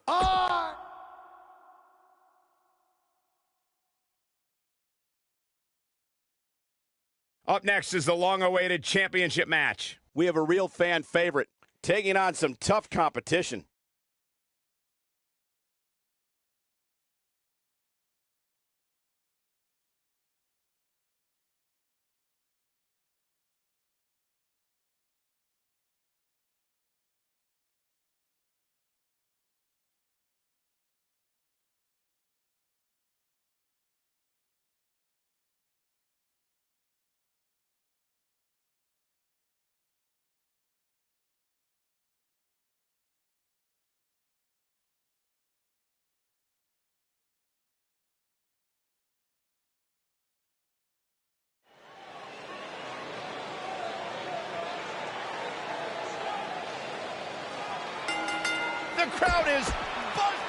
on! Up next is the long-awaited championship match. We have a real fan favorite taking on some tough competition. The crowd is buzzing.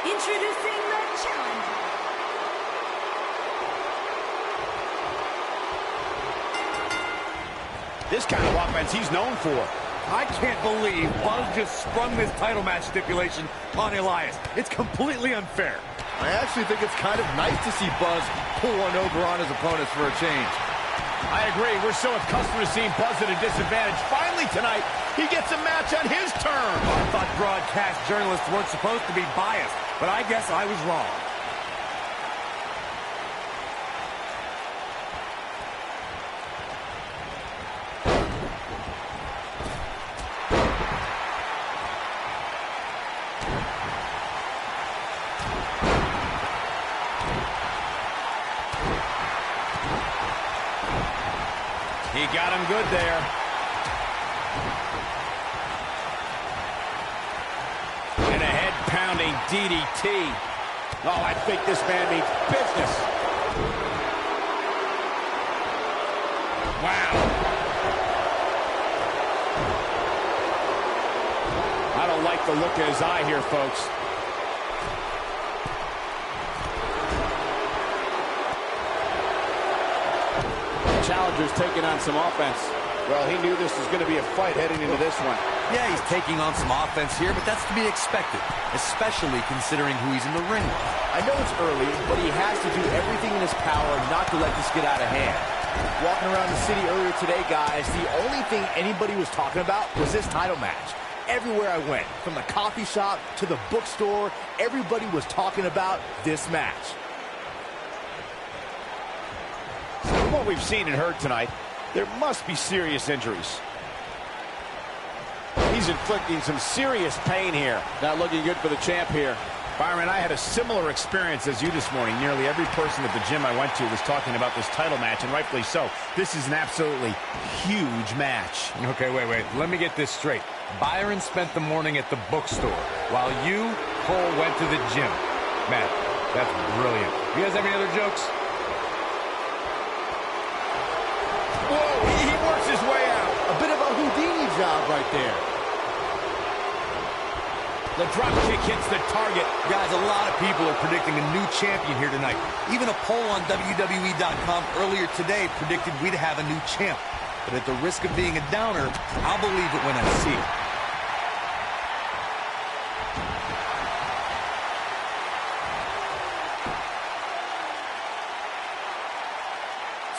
Introducing the challenger. This kind of offense he's known for. I can't believe Buzz just sprung this title match stipulation on Elias. It's completely unfair. I actually think it's kind of nice to see Buzz pull one over on his opponents for a change. I agree. We're so accustomed to seeing Buzz at a disadvantage. Finally tonight, he gets a match on his terms. I thought broadcast journalists weren't supposed to be biased, but I guess I was wrong. He got him good there. And a head-pounding DDT. Oh, I think this man means business. Wow. I don't like the look in his eye here, folks. Challenger's taking on some offense. Well, he knew this was going to be a fight heading into this one. Yeah, he's taking on some offense here, but that's to be expected, especially considering who he's in the ring with. I know it's early, but he has to do everything in his power not to let this get out of hand. Walking around the city earlier today, guys, the only thing anybody was talking about was this title match. Everywhere I went, from the coffee shop to the bookstore, everybody was talking about this match. From what we've seen and heard tonight, there must be serious injuries. He's inflicting some serious pain here. Not looking good for the champ here. Byron, I had a similar experience as you this morning. Nearly every person at the gym I went to was talking about this title match, and rightfully so. This is an absolutely huge match. Okay, wait. Let me get this straight. Byron spent the morning at the bookstore, while you, Cole, went to the gym. Man, that's brilliant. You guys have any other jokes? Whoa, he works his way out. A bit of a Houdini job right there. The drop kick hits the target. Guys, a lot of people are predicting a new champion here tonight. Even a poll on WWE.com earlier today predicted we'd have a new champ. But at the risk of being a downer, I'll believe it when I see it.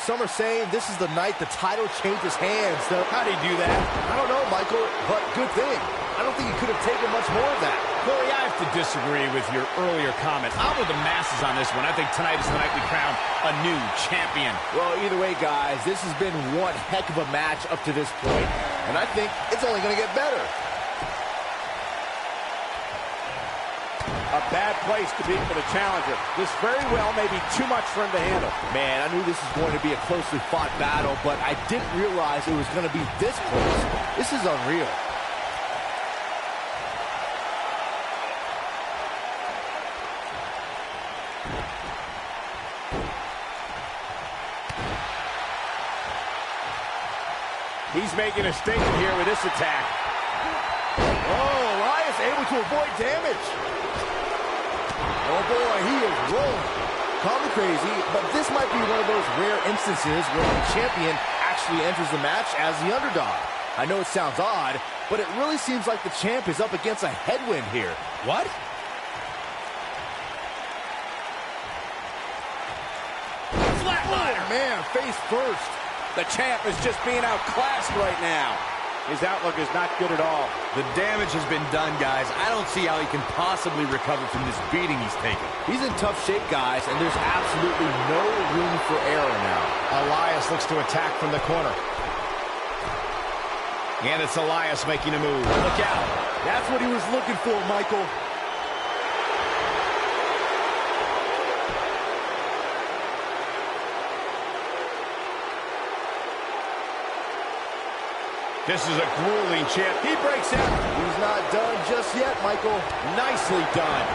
Some are saying this is the night the title changes hands. So How'd he do that? I don't know, Michael, but good thing. I don't think he could have taken much more of that. Corey, I have to disagree with your earlier comment. I'm with the masses on this one. I think tonight is the night we crown a new champion. Well, either way, guys, this has been one heck of a match up to this point, and I think it's only going to get better. A bad place to be for the challenger. This very well may be too much for him to handle. Man, I knew this was going to be a closely fought battle, but I didn't realize it was going to be this close. This is unreal. He's making a statement here with this attack. Oh, able to avoid damage. Oh boy, he is rolling. Call me crazy, but this might be one of those rare instances where the champion actually enters the match as the underdog. I know it sounds odd, but it really seems like the champ is up against a headwind here. What? Flatliner. Oh, man, face first. The champ is just being outclassed right now. His outlook is not good at all. The damage has been done, guys. I don't see how he can possibly recover from this beating he's taken. He's in tough shape, guys, and there's absolutely no room for error now. Elias looks to attack from the corner. And it's Elias making a move. Look out. That's what he was looking for, Michael. This is a grueling champ. He breaks out. He's not done just yet, Michael. Nicely done.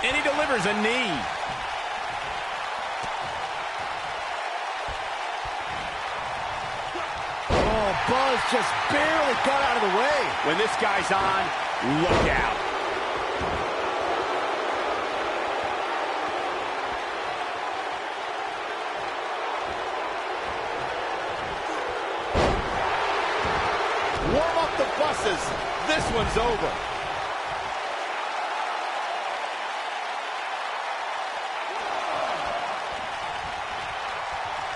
And he delivers a knee. Oh, Buzz just barely got out of the way. When this guy's on, look out. Warm up the buses. This one's over.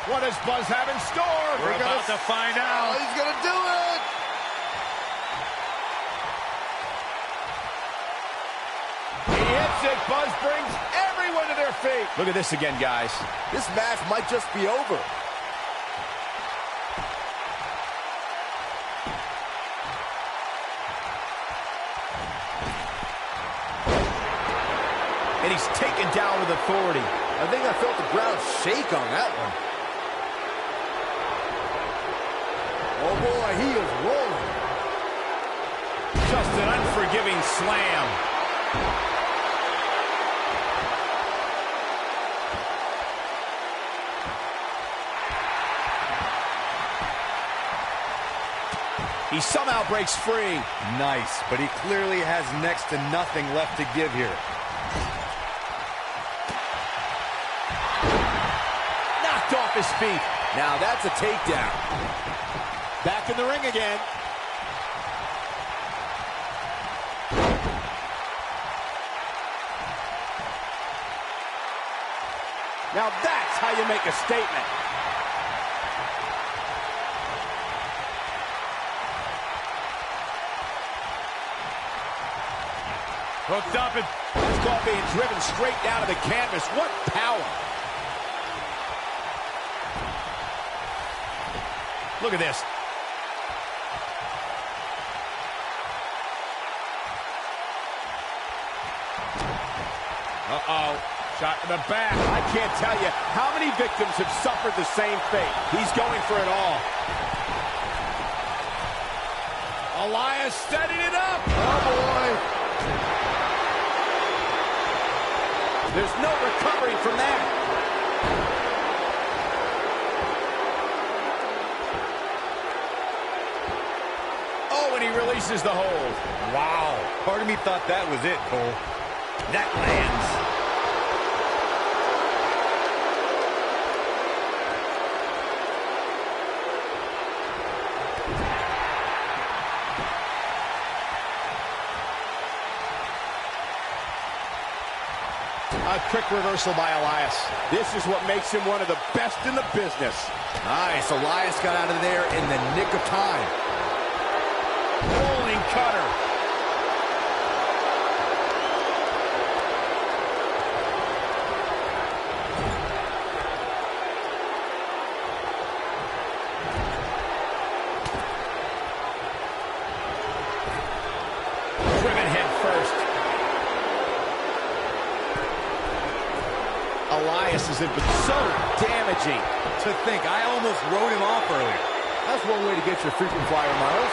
What does Buzz have in store? We're about to find out. Oh, he's going to do it. He hits it. Buzz brings everyone to their feet. Look at this again, guys. This match might just be over. And he's taken down with authority. I think I felt the ground shake on that one. Oh boy, he is rolling. Just an unforgiving slam. He somehow breaks free. Nice, but he clearly has next to nothing left to give here. Knocked off his feet. Now that's a takedown. Back in the ring again. Now that's how you make a statement. Hooked up and it's caught being driven straight down to the canvas. What power. Look at this. Uh-oh. Shot to the back. I can't tell you how many victims have suffered the same fate. He's going for it all. Elias setting it up. Oh boy. There's no recovering from that. Oh, and he releases the hold. Wow. Part of me thought that was it, Cole. That lands. A quick reversal by Elias. This is what makes him one of the best in the business. Nice. Elias got out of there in the nick of time. Rolling cutter. Driven head first. Elias is in, but so damaging. To think, I almost wrote him off earlier. That's one way to get your frequent flyer miles.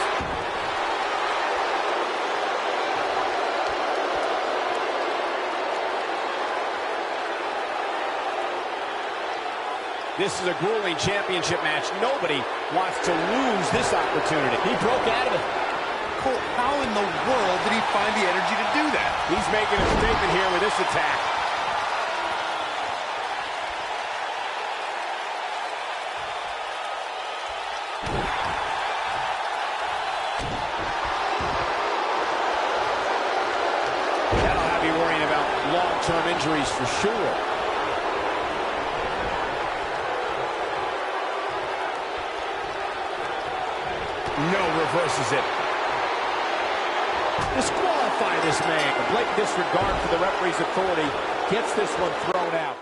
This is a grueling championship match. Nobody wants to lose this opportunity. He broke out of it. Cole, how in the world did he find the energy to do that? He's making a statement here with this attack. That'll have you worrying about long-term injuries for sure. No, reverses it. Disqualify this man. A blatant disregard for the referee's authority gets this one thrown out.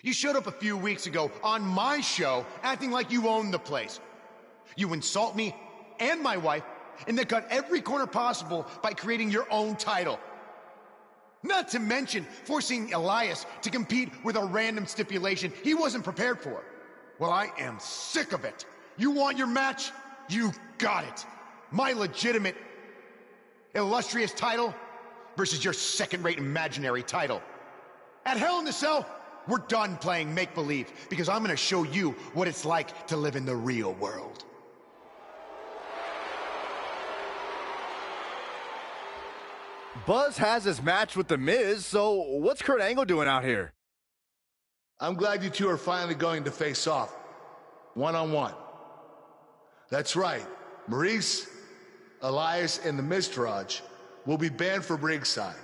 You showed up a few weeks ago on my show acting like you own the place. You insult me and my wife and then cut every corner possible by creating your own title. Not to mention forcing Elias to compete with a random stipulation he wasn't prepared for. Well, I am sick of it. You want your match? You got it. My legitimate, illustrious title versus your second-rate imaginary title. At Hell in the Cell, we're done playing make-believe because I'm gonna show you what it's like to live in the real world. Buzz has his match with The Miz, so what's Kurt Angle doing out here? I'm glad you two are finally going to face off, one-on-one. That's right, Maurice, Elias, and the Miztourage will be banned from ringside.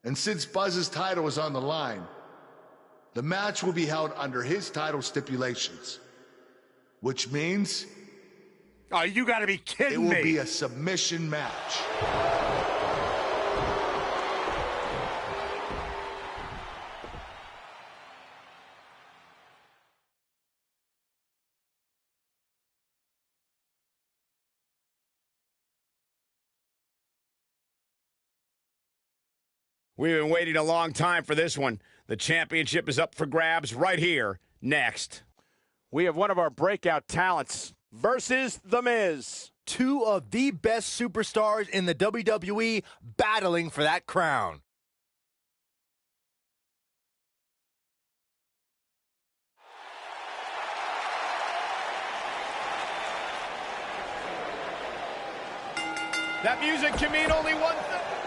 And since Buzz's title is on the line, the match will be held under his title stipulations, which means Oh, you gotta be kidding me. it will be a submission match. We've been waiting a long time for this one. The championship is up for grabs right here, next. We have one of our breakout talents versus The Miz. Two of the best superstars in the WWE battling for that crown. That music can mean only one thing.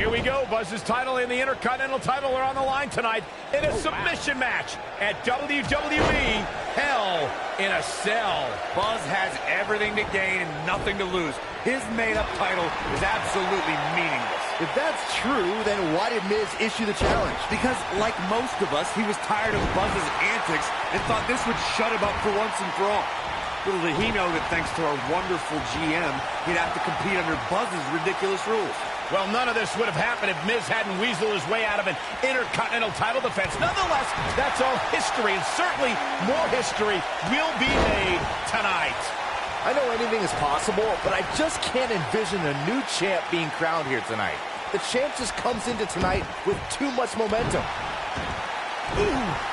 Here we go. Buzz's title and the Intercontinental title are on the line tonight in a submission match at WWE Hell in a Cell. Buzz has everything to gain and nothing to lose. His made-up title is absolutely meaningless. If that's true, then why did Miz issue the challenge? Because, like most of us, he was tired of Buzz's antics and thought this would shut him up for once and for all. Little did he know that thanks to our wonderful GM, he'd have to compete under Buzz's ridiculous rules. Well, none of this would have happened if Miz hadn't weaseled his way out of an Intercontinental title defense. Nonetheless, that's all history, and certainly more history will be made tonight. I know anything is possible, but I just can't envision a new champ being crowned here tonight. The champ just comes into tonight with too much momentum. Ooh.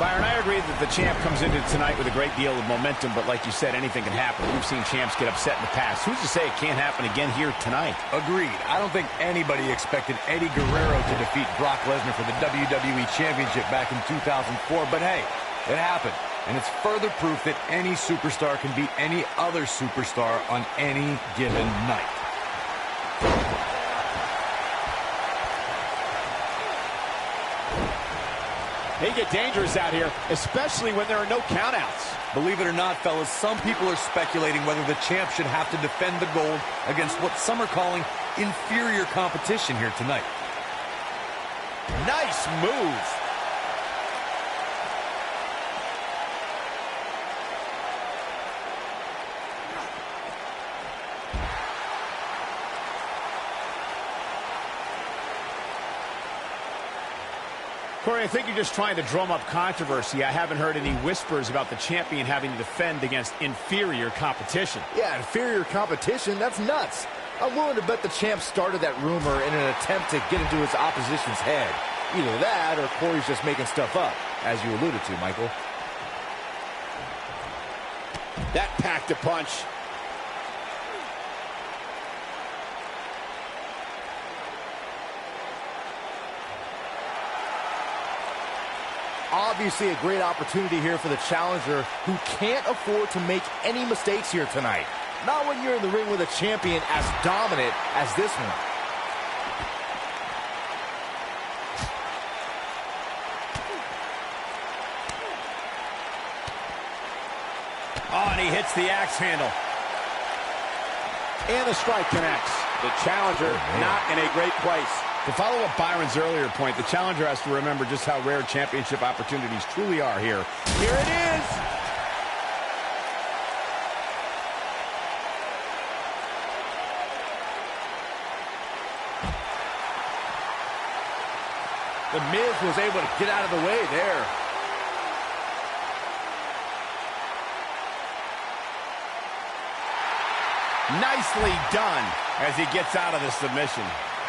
Byron, I agree that the champ comes into tonight with a great deal of momentum, but like you said, anything can happen. We've seen champs get upset in the past. Who's to say it can't happen again here tonight? Agreed. I don't think anybody expected Eddie Guerrero to defeat Brock Lesnar for the WWE Championship back in 2004, but hey, it happened. And it's further proof that any superstar can beat any other superstar on any given night. They get dangerous out here, especially when there are no countouts. Believe it or not, fellas, some people are speculating whether the champ should have to defend the gold against what some are calling inferior competition here tonight. Nice move. Corey, I think you're just trying to drum up controversy. I haven't heard any whispers about the champion having to defend against inferior competition. Yeah, inferior competition? That's nuts. I'm willing to bet the champ started that rumor in an attempt to get into his opposition's head. Either that or Corey's just making stuff up, as you alluded to, Michael. That packed a punch. Obviously a great opportunity here for the challenger who can't afford to make any mistakes here tonight. Not when you're in the ring with a champion as dominant as this one. Oh, and he hits the axe handle. And the strike connects. The challenger not in a great place. To follow up Byron's earlier point, the challenger has to remember just how rare championship opportunities truly are here. Here it is. The Miz was able to get out of the way there. Nicely done as he gets out of the submission.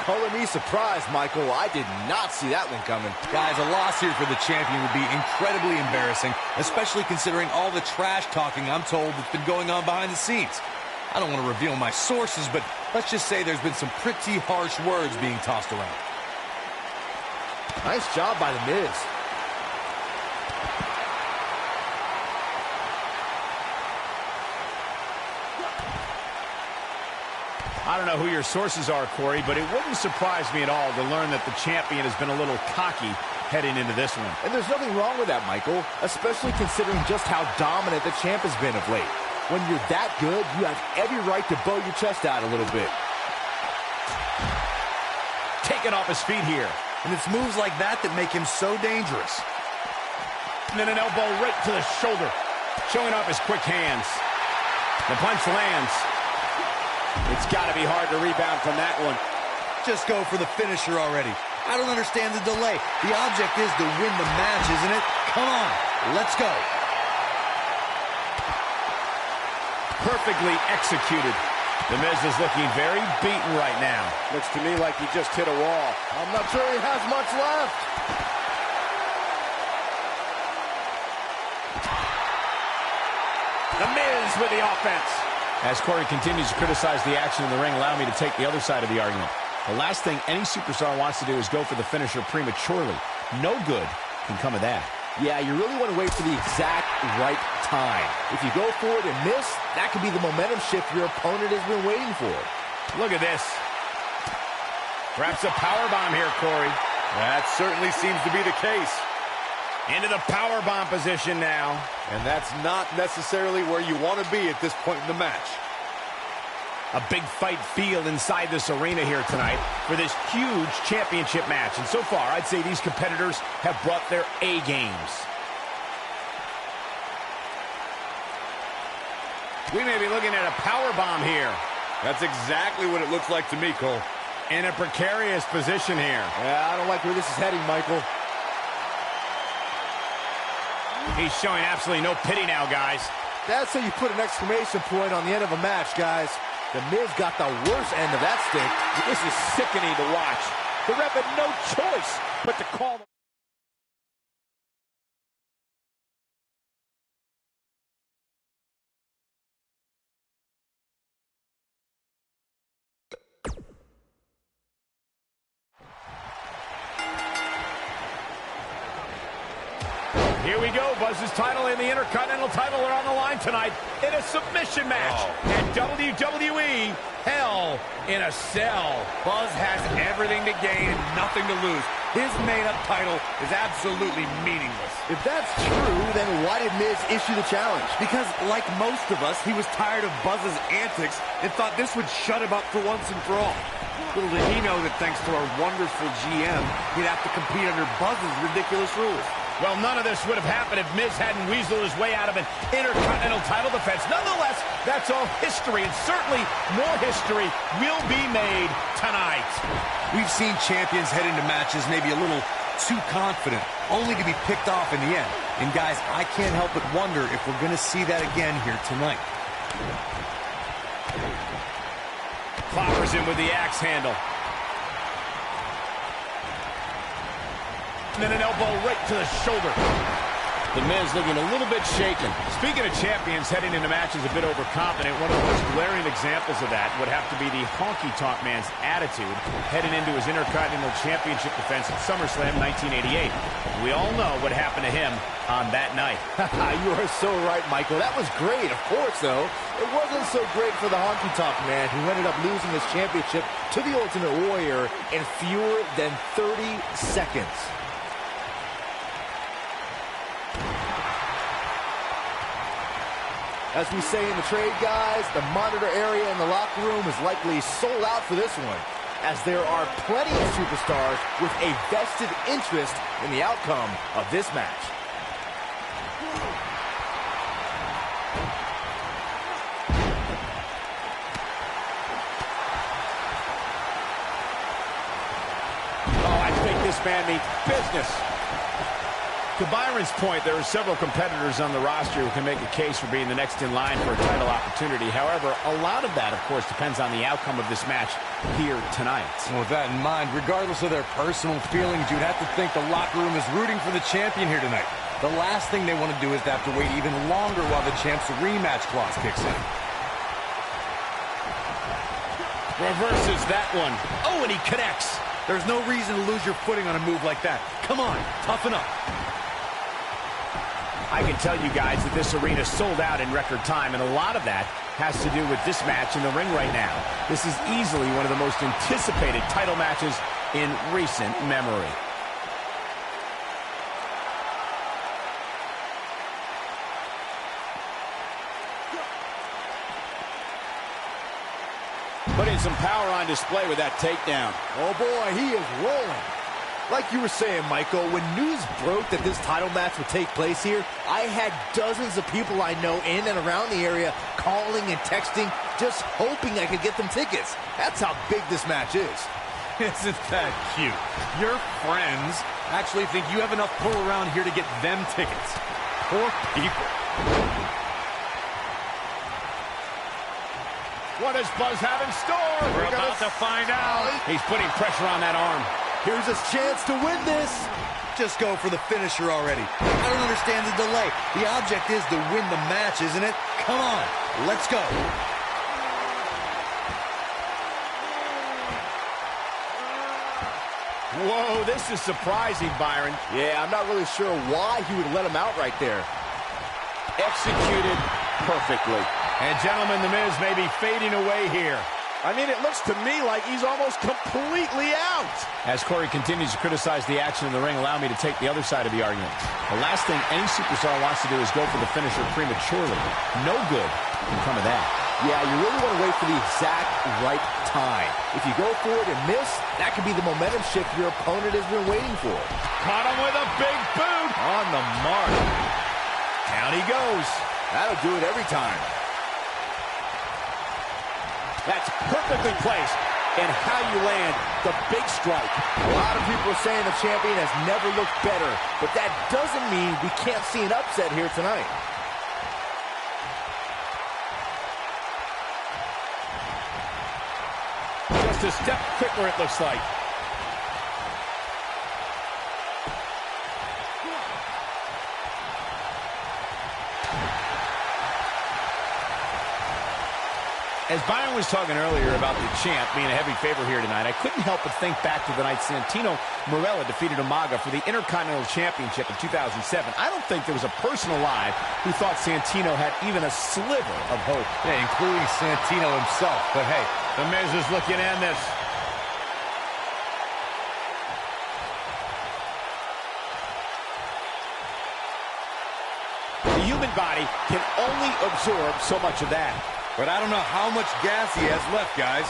Color me surprised, Michael. I did not see that one coming. Guys, a loss here for the champion would be incredibly embarrassing, especially considering all the trash talking I'm told that's been going on behind the scenes. I don't want to reveal my sources, but let's just say there's been some pretty harsh words being tossed around. Nice job by The Miz. I don't know who your sources are, Corey, but it wouldn't surprise me at all to learn that the champion has been a little cocky heading into this one. And there's nothing wrong with that, Michael, especially considering just how dominant the champ has been of late. When you're that good, you have every right to bow your chest out a little bit. Taken off his feet here. And it's moves like that that make him so dangerous. And then an elbow right to the shoulder, showing off his quick hands. The punch lands. It's got to be hard to rebound from that one. Just go for the finisher already. I don't understand the delay. The object is to win the match, isn't it? Come on, let's go. Perfectly executed. The Miz is looking very beaten right now. Looks to me like he just hit a wall. I'm not sure he has much left. The Miz with the offense. As Corey continues to criticize the action in the ring, allow me to take the other side of the argument. The last thing any superstar wants to do is go for the finisher prematurely. No good can come of that. Yeah, you really want to wait for the exact right time. If you go for it and miss, that could be the momentum shift your opponent has been waiting for. Look at this. Perhaps a powerbomb here, Corey. That certainly seems to be the case. Into the powerbomb position now. And that's not necessarily where you want to be at this point in the match. A big fight feel inside this arena here tonight for this huge championship match. And so far, I'd say these competitors have brought their A games. We may be looking at a powerbomb here. That's exactly what it looks like to me, Cole. In a precarious position here. Yeah, I don't like where this is heading, Michael. He's showing absolutely no pity now, guys. That's how you put an exclamation point on the end of a match, guys. The Miz got the worst end of that stick. This is sickening to watch. The ref had no choice but to call them. Here we go. Buzz's title and the Intercontinental title are on the line tonight in a submission match at WWE Hell in a Cell. Buzz has everything to gain and nothing to lose. His made-up title is absolutely meaningless. If that's true, then why did Miz issue the challenge? Because, like most of us, he was tired of Buzz's antics and thought this would shut him up for once and for all. Little did he know that thanks to our wonderful GM, he'd have to compete under Buzz's ridiculous rules. Well, none of this would have happened if Miz hadn't weaseled his way out of an Intercontinental title defense. Nonetheless, that's all history, and certainly more history will be made tonight. We've seen champions head into matches maybe a little too confident, only to be picked off in the end. And guys, I can't help but wonder if we're going to see that again here tonight. Clobbers in with the axe handle. And then an elbow right to the shoulder. The Miz looking a little bit shaken. Speaking of champions heading into matches a bit overconfident, one of the most glaring examples of that would have to be the honky-tonk man's attitude heading into his Intercontinental Championship defense at SummerSlam 1988. We all know what happened to him on that night. You are so right, Michael. That was great, of course, though. It wasn't so great for the honky-tonk man, who ended up losing his championship to the Ultimate Warrior in fewer than 30 seconds. As we say in the trade, guys, the monitor area in the locker room is likely sold out for this one, as there are plenty of superstars with a vested interest in the outcome of this match. Oh, I think this man means business. To Byron's point, there are several competitors on the roster who can make a case for being the next in line for a title opportunity. However, a lot of that, of course, depends on the outcome of this match here tonight. Well, with that in mind, regardless of their personal feelings, you'd have to think the locker room is rooting for the champion here tonight. The last thing they want to do is to have to wait even longer while the champ's rematch clause kicks in. Reverses that one. Oh, and he connects. There's no reason to lose your footing on a move like that. Come on, toughen up. I can tell you guys that this arena sold out in record time, and a lot of that has to do with this match in the ring right now. This is easily one of the most anticipated title matches in recent memory. Putting some power on display with that takedown. Oh boy, he is rolling. Like you were saying, Michael, when news broke that this title match would take place here, I had dozens of people I know in and around the area calling and texting, just hoping I could get them tickets. That's how big this match is. Isn't that cute? Your friends actually think you have enough pull around here to get them tickets. Poor people. What does Buzz have in store? We're about to find out. He's putting pressure on that arm. Here's his chance to win this. Just go for the finisher already. I don't understand the delay. The object is to win the match, isn't it? Come on, let's go. Whoa, this is surprising, Byron. Yeah, I'm not really sure why he would let him out right there. Executed perfectly. And gentlemen, The Miz may be fading away here. I mean, it looks to me like he's almost completely out. As Corey continues to criticize the action in the ring, allow me to take the other side of the argument. The last thing any superstar wants to do is go for the finisher prematurely. No good can come of that. Yeah, you really want to wait for the exact right time. If you go for it and miss, that could be the momentum shift your opponent has been waiting for. Caught him with a big boot. On the mark. Down he goes. That'll do it every time. That's perfectly placed. And how you land the big strike. A lot of people are saying the champion has never looked better, but that doesn't mean we can't see an upset here tonight. Just a step quicker, it looks like. As Byron was talking earlier about the champ being a heavy favorite here tonight, I couldn't help but think back to the night Santino Marella defeated Umaga for the Intercontinental Championship in 2007. I don't think there was a person alive who thought Santino had even a sliver of hope. Yeah, including Santino himself. But hey, The Miz is looking to end this. The human body can only absorb so much of that. But I don't know how much gas he has left, guys.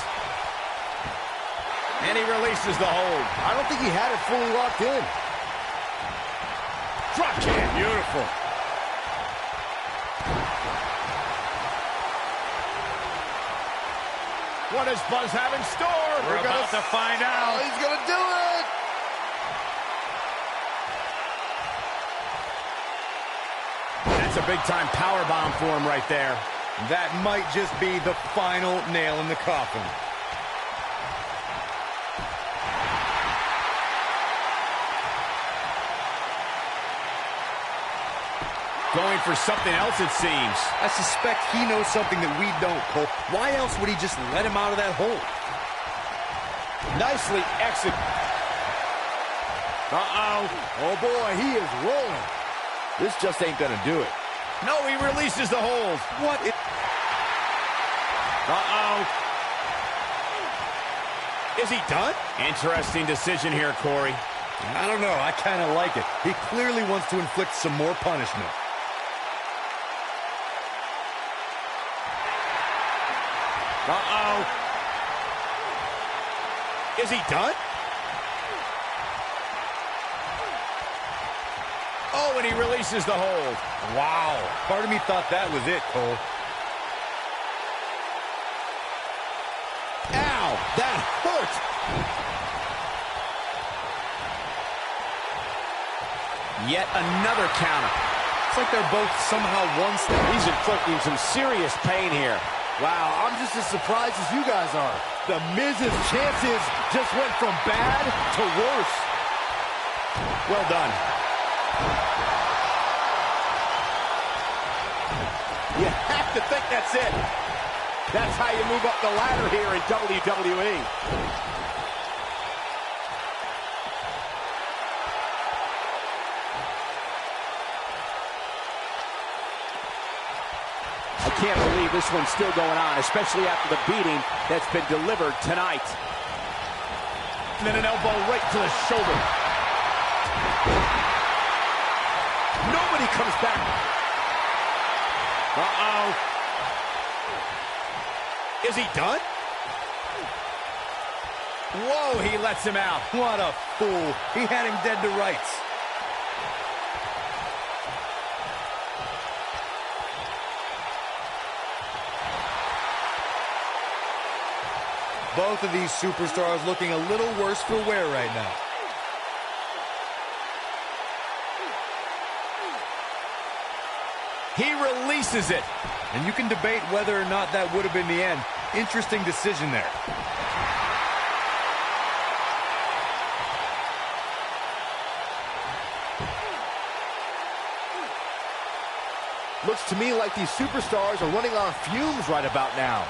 And he releases the hold. I don't think he had it fully locked in. Drop kick. Beautiful. What does Buzz have in store? We're about to find out. He's going to do it. That's a big-time power bomb for him right there. That might just be the final nail in the coffin. Going for something else, it seems. I suspect he knows something that we don't, Cole. Why else would he just let him out of that hole? Nicely executed. Uh-oh. Oh, boy, he is rolling. This just ain't going to do it. No, he releases the hold. What? Uh-oh. Is he done? Interesting decision here, Corey. I don't know. I kind of like it. He clearly wants to inflict some more punishment. Uh-oh. Is he done? Oh, and he releases the hold. Wow. Part of me thought that was it, Cole. Ow, that hurt. Yet another counter. It's like they're both somehow one step. He's inflicting some serious pain here. Wow, I'm just as surprised as you guys are. The Miz's chances just went from bad to worse. Well done. You have to think that's it. That's how you move up the ladder here in WWE. I can't believe this one's still going on, especially after the beating that's been delivered tonight. And then an elbow right to the shoulder. Nobody comes back. Uh-oh. Is he done? Whoa, he lets him out. What a fool. He had him dead to rights. Both of these superstars looking a little worse for wear right now. He releases it. And you can debate whether or not that would have been the end. Interesting decision there. Looks to me like these superstars are running on fumes right about now.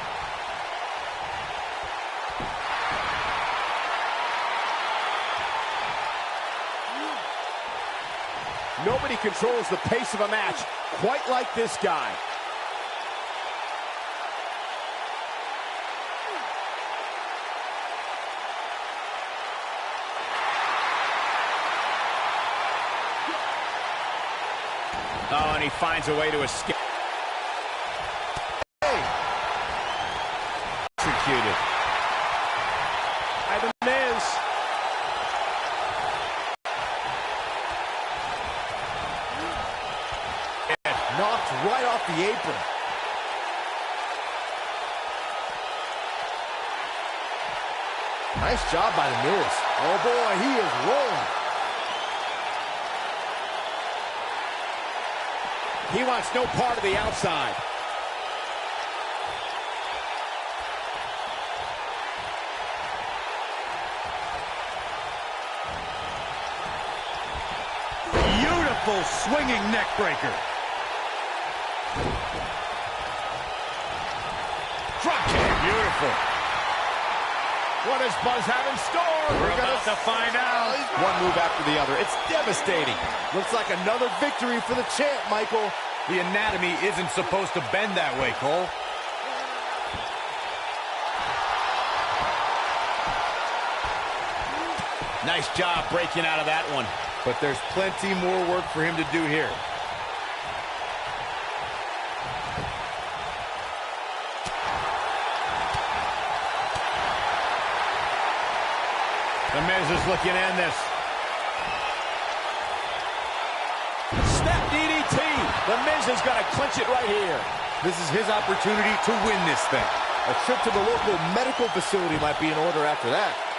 Nobody controls the pace of a match quite like this guy. Oh, and he finds a way to escape. Hey. Executed. By the Miz. Knocked right off the apron. Nice job by the Miz. Oh boy, he is rolling. He wants no part of the outside. Beautiful swinging neck breaker. Drop kick. Beautiful. What does Buzz have in store? We're about to find out. One move after the other. It's devastating. Looks like another victory for the champ, Michael. The anatomy isn't supposed to bend that way, Cole. Nice job breaking out of that one. But there's plenty more work for him to do here. The Miz is looking to end this. Step DDT. The Miz is going to clinch it right here. This is his opportunity to win this thing. A trip to the local medical facility might be in order after that.